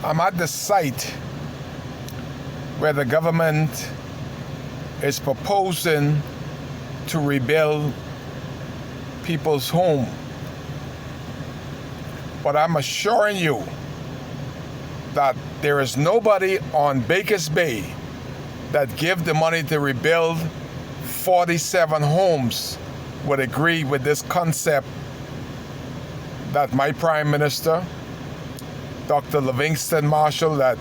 I'm at the site where the government is proposing to rebuild people's home. But I'm assuring you that there is nobody on Bakers Bay that give the money to rebuild 47 homes would agree with this concept that my Prime Minister, Dr. Livingston Marshall, that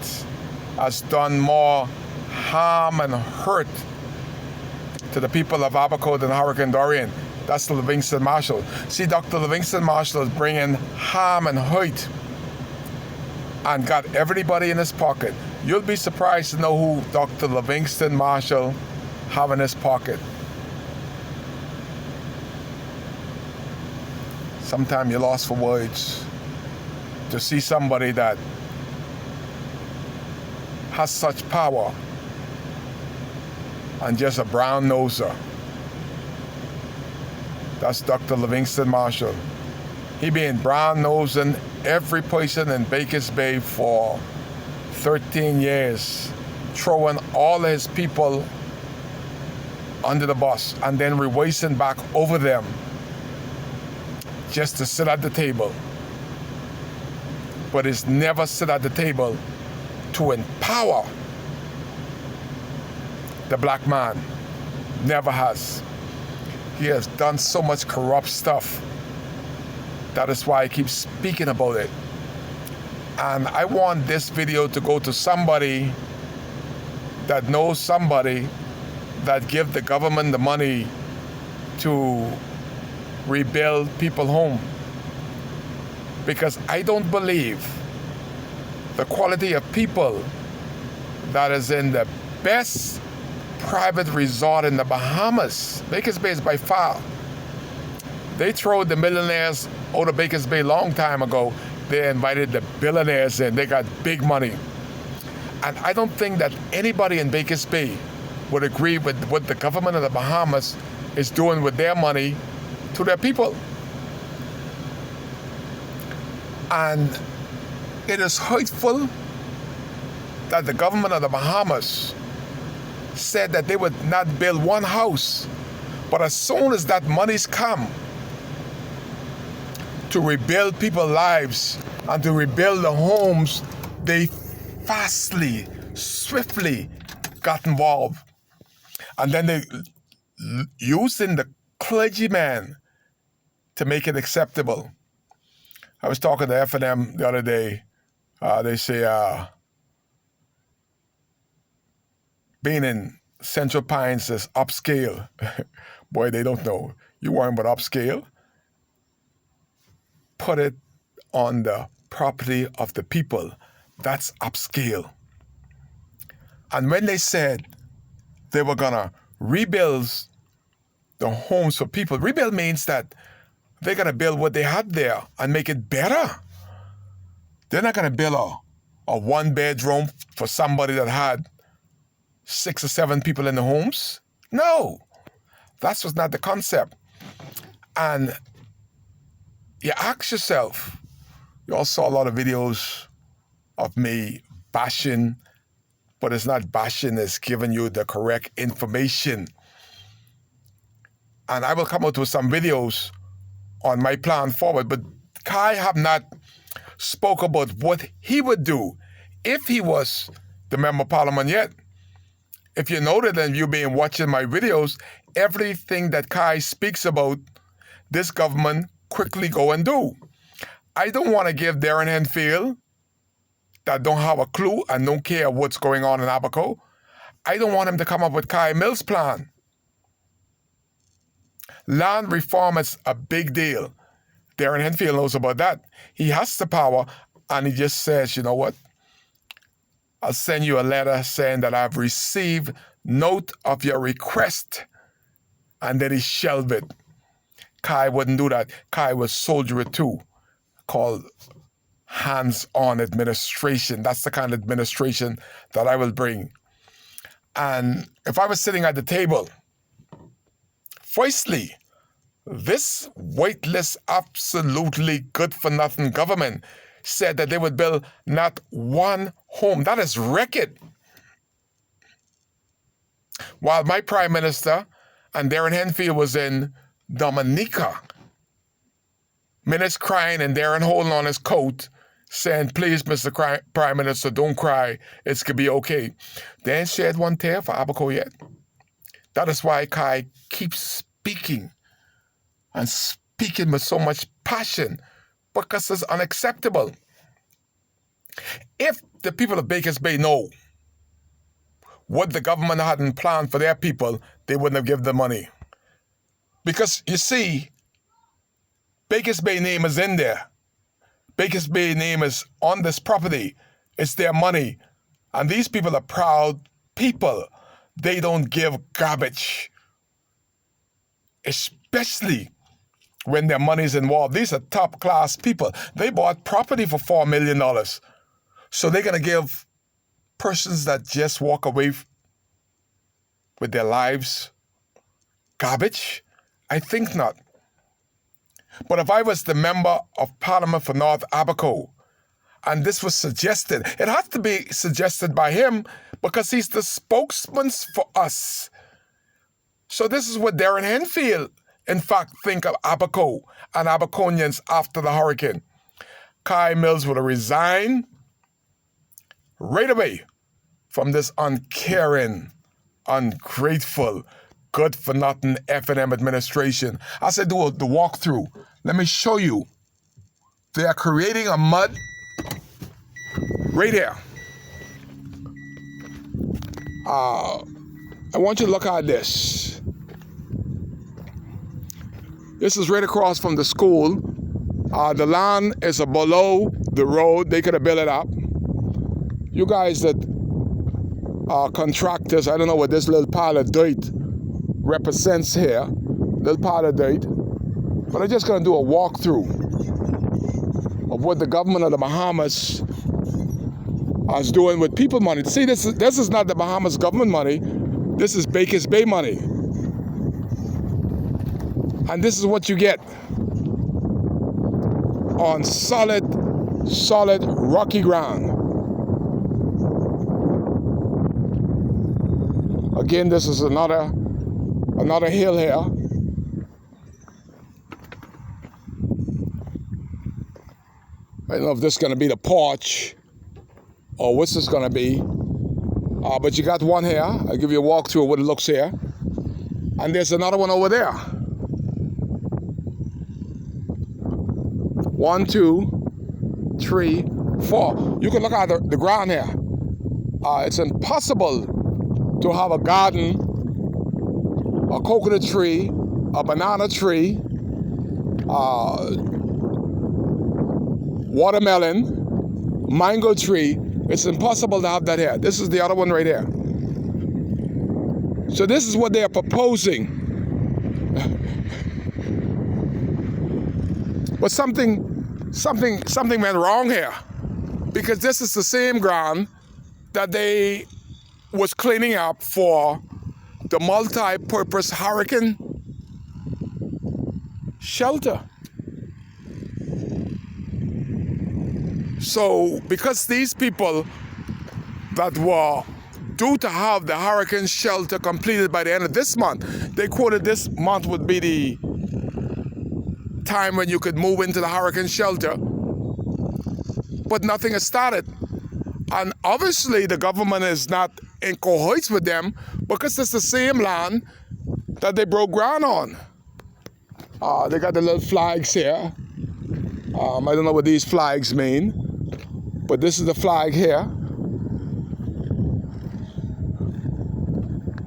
has done more harm and hurt to the people of Abaco than Hurricane Dorian. That's Livingston Marshall. See, Dr. Livingston Marshall is bringing harm and hurt and got everybody in his pocket. You'll be surprised to know who Dr. Livingston Marshall have in his pocket. Sometimes you're lost for words to see somebody that has such power and just a brown noser. That's Dr. Livingston Marshall. He been brown nosing every person in Bakers Bay for 13 years, throwing all his people under the bus and then racing back over them just to sit at the table. But he's never sit at the table to empower the black man. Never has. He has done so much corrupt stuff. That is why I keep speaking about it. And I want this video to go to somebody that knows somebody that give the government the money to rebuild people's home. Because I don't believe the quality of people that is in the best private resort in the Bahamas. Bakers Bay is by far. They throw the millionaires out of Bakers Bay long time ago. They invited the billionaires in. They got big money. And I don't think that anybody in Bakers Bay would agree with what the government of the Bahamas is doing with their money to their people. And it is hurtful that the government of the Bahamas said that they would not build one house. But as soon as that money's come to rebuild people's lives and to rebuild the homes, they fastly, swiftly got involved. And then they using the clergyman to make it acceptable. I was talking to F&M the other day. They say being in Central Pines is upscale. Boy, they don't know. You worrying about upscale? Put it on the property of the people. That's upscale. And when they said they were gonna rebuild the homes for people, rebuild means that they're gonna build what they had there and make it better. They're not gonna build a one-bedroom for somebody that had 6 or 7 people in the homes. No, that was not the concept. And you ask yourself, you all saw a lot of videos of me bashing, but it's not bashing, it's giving you the correct information. And I will come out with some videos on my plan forward, but Kai have not spoke about what he would do if he was the Member of Parliament yet. If you noted and you've been watching my videos, everything that Kai speaks about, this government quickly go and do. I don't want to give Darren Henfield, that don't have a clue and don't care what's going on in Abaco, I don't want him to come up with Kai Mills' plan. Land reform is a big deal. Darren Henfield knows about that. He has the power, and he just says, you know what? I'll send you a letter saying that I've received note of your request, and then he shelved it. Kai wouldn't do that. Kai would soldier it too, called hands-on administration. That's the kind of administration that I will bring. And if I was sitting at the table, firstly, this weightless, absolutely good-for-nothing government said that they would build not one home. That is record. While my Prime Minister and Darren Henfield was in Dominica, minutes crying and Darren holding on his coat, saying, please, Mr. Prime Minister, don't cry. It's going to be okay. They ain't shed one tear for Abaco yet. That is why Kai keeps speaking and speaking with so much passion, because it's unacceptable. If the people of Bakers Bay know what the government hadn't planned for their people, they wouldn't have given the money. Because, you see, Bakers Bay name is in there. Bakers Bay name is on this property. It's their money. And these people are proud people. They don't give garbage. Especially when their money is involved. These are top-class people. They bought property for $4 million. So they're going to give persons that just walk away with their lives garbage? I think not. But if I was the member of Parliament for North Abaco, and this was suggested, it has to be suggested by him because he's the spokesman for us. So this is what Darren Henfield, in fact, think of Abaco and Abaconians after the hurricane. Kai Mills would have resigned right away from this uncaring, ungrateful, good-for-nothing F&M administration. As I do the walkthrough, let me show you. They are creating a mud right here. I want you to look at this. This is right across from the school. The land is below the road. They could have built it up. You guys that are contractors, I don't know what this little pile of dirt represents here. Little pile of dirt. But I'm just going to do a walkthrough of what the government of the Bahamas is doing with people money. See, this is not the Bahamas government money. This is Bakers Bay money. And this is what you get on solid rocky ground. Again, this is another hill here. I don't know if this is going to be the porch or what's this going to be. But you got one here. I'll give you a walkthrough of what it looks here. And there's another one over there. 1, 2, 3, 4. You can look at the ground here. It's impossible to have a garden, a coconut tree, a banana tree, watermelon, mango tree. It's impossible to have that here. This is the other one right here. So this is what they are proposing. But something went wrong here, because this is the same ground that they was cleaning up for the multi-purpose hurricane shelter. So because these people that were due to have the hurricane shelter completed by the end of this month, they quoted this month would be the time when you could move into the hurricane shelter, but nothing has started. And obviously the government is not in cohorts with them, because it's the same land that they broke ground on. They got the little flags here. I don't know what these flags mean, but this is the flag here.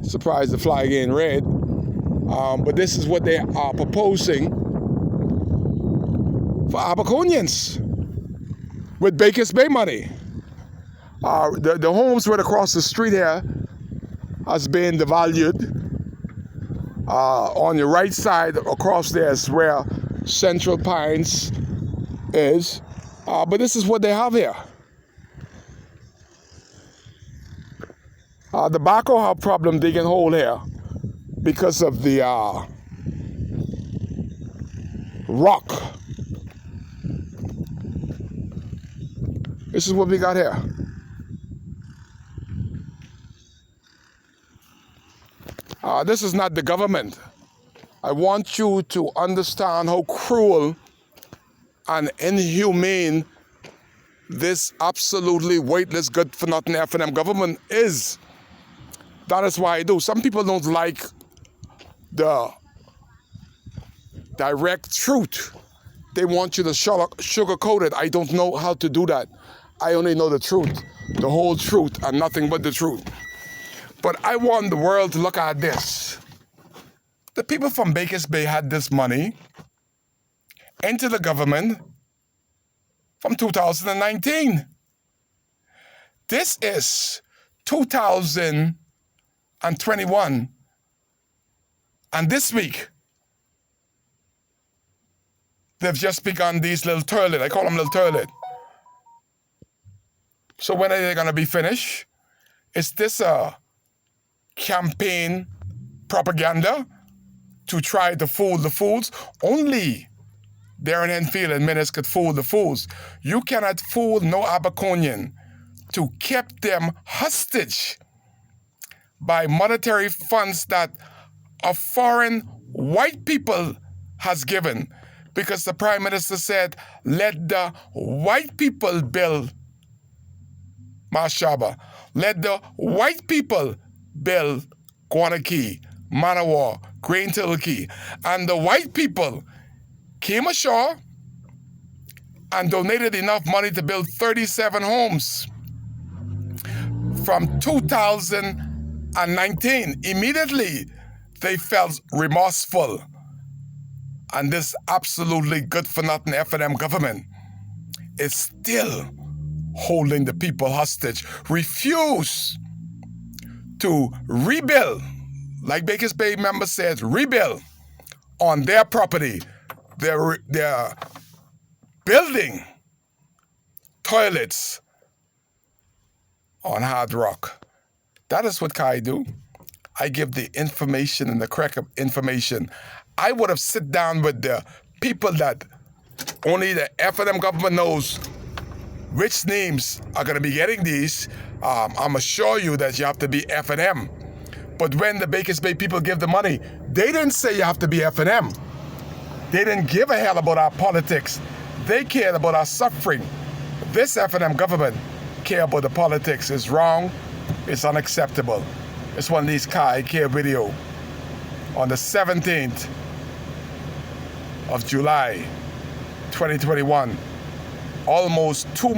Surprised the flag ain't red. But this is what they are proposing for Abaconians with Bakers Bay money. The homes right across the street here has been devalued. On your right side across there is where Central Pines is. But this is what they have here. The backhoe have problem digging hole here because of the rock. This is what we got here. This is not the government. I want you to understand how cruel and inhumane this absolutely weightless, good-for-nothing F&M government is. That is why I do. Some people don't like the direct truth. They want you to sugarcoat it. I don't know how to do that. I only know the truth, the whole truth, and nothing but the truth. But I want the world to look at this. The people from Bakers Bay had this money into the government from 2019. This is 2021. And this week, they've just begun these little toilet. I call them little toilet. So when are they going to be finished? Is this a campaign propaganda to try to fool the fools? Only Darren Enfield and Menace could fool the fools. You cannot fool no Abaconian to keep them hostage by monetary funds that a foreign white people has given, because the Prime Minister said, let the white people build Mashaba. Let the white people build Guanakee, Manawa, Grain Tilkey. And the white people came ashore and donated enough money to build 37 homes from 2019. Immediately, they felt remorseful. And this absolutely good-for-nothing F&M government is still holding the people hostage, refuse to rebuild, like Bakers Bay member said, rebuild on their property. They're building toilets on Hard Rock. That is what I do. I give the information and the correct information. I would have sit down with the people that only the F&M government knows which names are going to be getting these. I'm assure you that you have to be F&M. But when the Bakers Bay people give the money, they didn't say you have to be F&M. They didn't give a hell about our politics. They cared about our suffering. This F&M government care about the politics. Is wrong. It's unacceptable. It's one of these Kai Care video on the 17th of July, 2021. Almost 2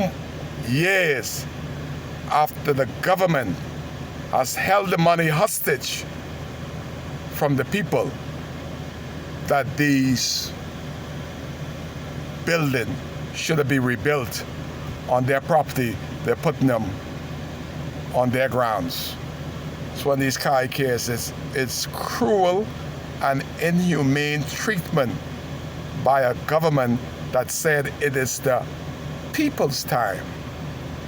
years after the government has held the money hostage from the people that these buildings should have been rebuilt on their property, they're putting them on their grounds. It's one of these Kai cases. It's cruel and inhumane treatment by a government that said it is the people's time.